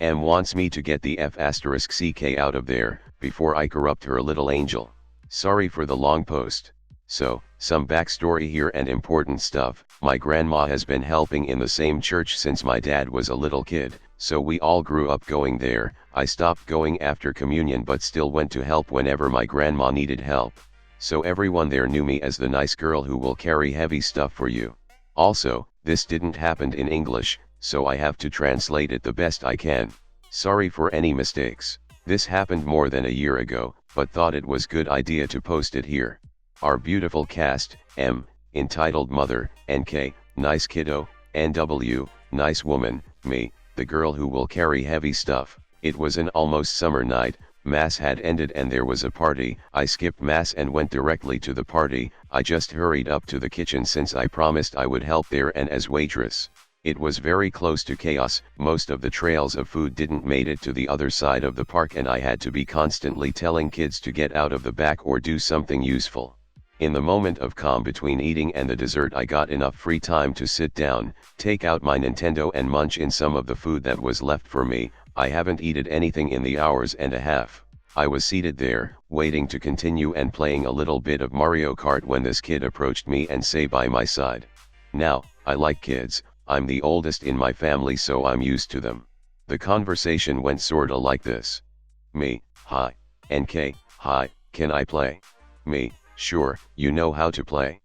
M wants me to get the F***ck out of there, before I corrupt her little angel. Sorry for the long post. So, some backstory here and important stuff. My grandma has been helping in the same church since my dad was a little kid, so we all grew up going there. I stopped going after communion but still went to help whenever my grandma needed help. So everyone there knew me as the nice girl who will carry heavy stuff for you. Also, this didn't happen in English, so I have to translate it the best I can. Sorry for any mistakes. This happened more than a year ago, but thought it was good idea to post it here. Our beautiful cast: M, entitled mother; NK, nice kiddo; NW, nice woman; me, the girl who will carry heavy stuff. It was an almost summer night. Mass had ended and there was a party. I skipped mass and went directly to the party. I just hurried up to the kitchen since I promised I would help there and as waitress. It was very close to chaos. Most of the trails of food didn't made it to the other side of the park and I had to be constantly telling kids to get out of the back or do something useful. In the moment of calm between eating and the dessert, I got enough free time to sit down, take out my Nintendo and munch in some of the food that was left for me. I haven't eaten anything in the hours and a half. I was seated there, waiting to continue and playing a little bit of Mario Kart when this kid approached me and sat by my side. Now, I like kids. I'm the oldest in my family so I'm used to them. The conversation went sorta like this. Me: hi. NK: hi, can I play? Me: sure, you know how to play?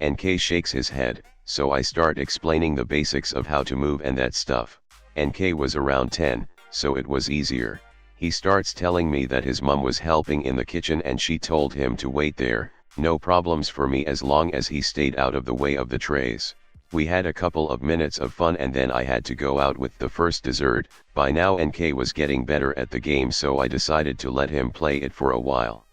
NK shakes his head, so I start explaining the basics of how to move and that stuff. NK was around 10, so it was easier. He starts telling me that his mum was helping in the kitchen and she told him to wait there, no problems for me as long as he stayed out of the way of the trays. We had a couple of minutes of fun and then I had to go out with the first dessert. By now NK was getting better at the game so I decided to let him play it for a while.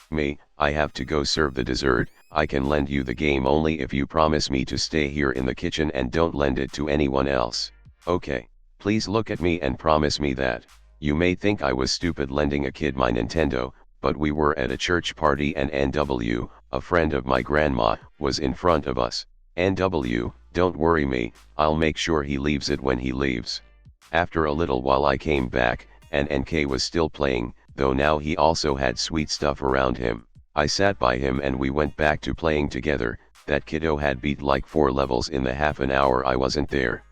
Me: I have to go serve the dessert. I can lend you the game only if you promise me to stay here in the kitchen and don't lend it to anyone else. Okay. Please look at me and promise me that. You may think I was stupid lending a kid my Nintendo, but we were at a church party and NW, a friend of my grandma, was in front of us. NW: don't worry me, I'll make sure he leaves it when he leaves. After a little while I came back, and NK was still playing, though now he also had sweet stuff around him. I sat by him and we went back to playing together. That kiddo had beat like 4 levels in the half an hour I wasn't there.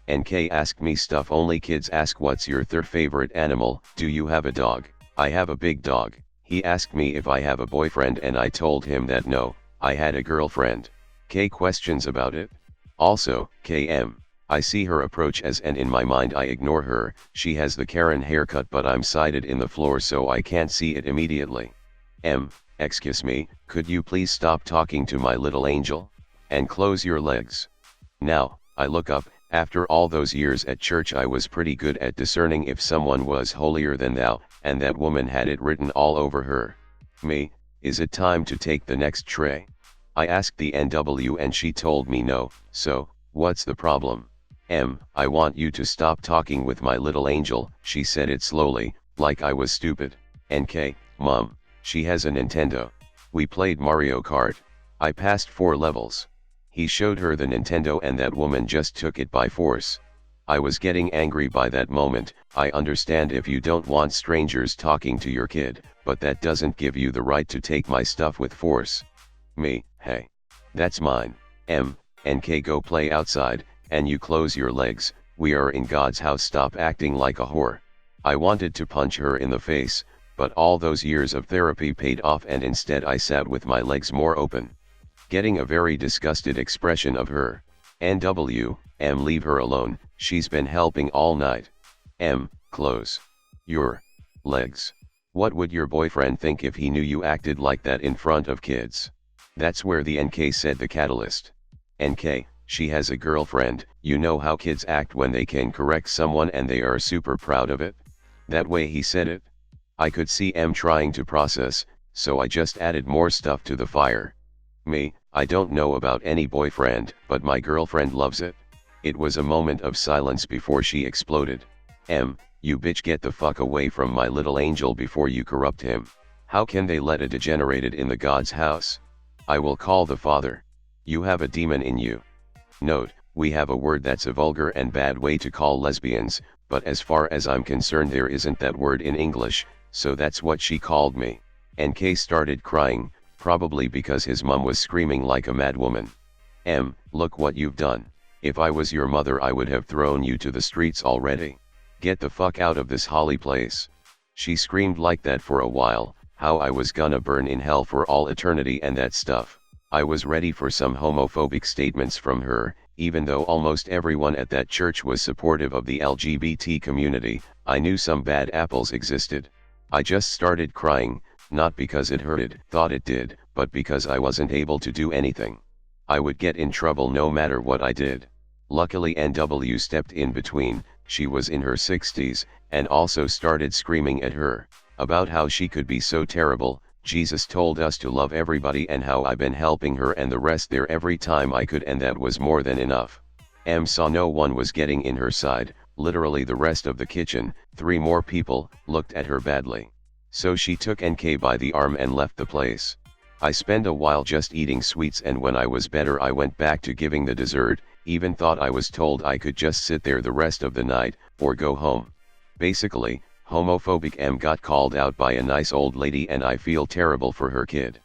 NK asked me stuff only kids ask. What's your third favorite animal? Do you have a dog? I have a big dog. He asked me if I have a boyfriend and I told him that no, I had a girlfriend. K questions about it? Also, KM. I see her approach as and in my mind I ignore her. She has the Karen haircut but I'm sighted in the floor so I can't see it immediately. M: excuse me, could you please stop talking to my little angel? And close your legs. Now, I look up. After all those years at church I was pretty good at discerning if someone was holier than thou, and that woman had it written all over her. Me: is it time to take the next tray? I asked the NW and she told me no, so, what's the problem? M: I want you to stop talking with my little angel. She said it slowly, like I was stupid. NK: Mom, she has a Nintendo. We played Mario Kart. I passed 4 levels. He showed her the Nintendo and that woman just took it by force. I was getting angry by that moment. I understand if you don't want strangers talking to your kid, but that doesn't give you the right to take my stuff with force. Me: hey. That's mine. M: NK, go play outside, and you close your legs. We are in God's house, stop acting like a whore. I wanted to punch her in the face, but all those years of therapy paid off and instead I sat with my legs more open. Getting a very disgusted expression of her. NW: M: leave her alone, she's been helping all night. M: close your legs. What would your boyfriend think if he knew you acted like that in front of kids? That's where the NK said the catalyst. NK: she has a girlfriend. You know how kids act when they can correct someone and they are super proud of it? That way he said it. I could see M trying to process, so I just added more stuff to the fire. Me: I don't know about any boyfriend, but my girlfriend loves it. It was a moment of silence before she exploded. M: you bitch, get the fuck away from my little angel before you corrupt him. How can they let a degenerated in the God's house? I will call the father. You have a demon in you. Note: we have a word that's a vulgar and bad way to call lesbians, but as far as I'm concerned there isn't that word in English, so that's what she called me. NK started crying, probably because his mum was screaming like a madwoman. Look what you've done. If I was your mother I would have thrown you to the streets already. Get the fuck out of this holly place. She screamed like that for a while, how I was gonna burn in hell for all eternity and that stuff. I was ready for some homophobic statements from her, even though almost everyone at that church was supportive of the LGBT community. I knew some bad apples existed. I just started crying, not because it hurted, thought it did, but because I wasn't able to do anything. I would get in trouble no matter what I did. Luckily NW stepped in between. She was in her 60s, and also started screaming at her, about how she could be so terrible. Jesus told us to love everybody and how I've been helping her and the rest there every time I could, and that was more than enough. Saw no one was getting in her side, literally the rest of the kitchen, 3 more people, looked at her badly. So she took NK by the arm and left the place. I spent a while just eating sweets, and when I was better I went back to giving the dessert, even thought I was told I could just sit there the rest of the night, or go home. Basically, homophobic got called out by a nice old lady and I feel terrible for her kid.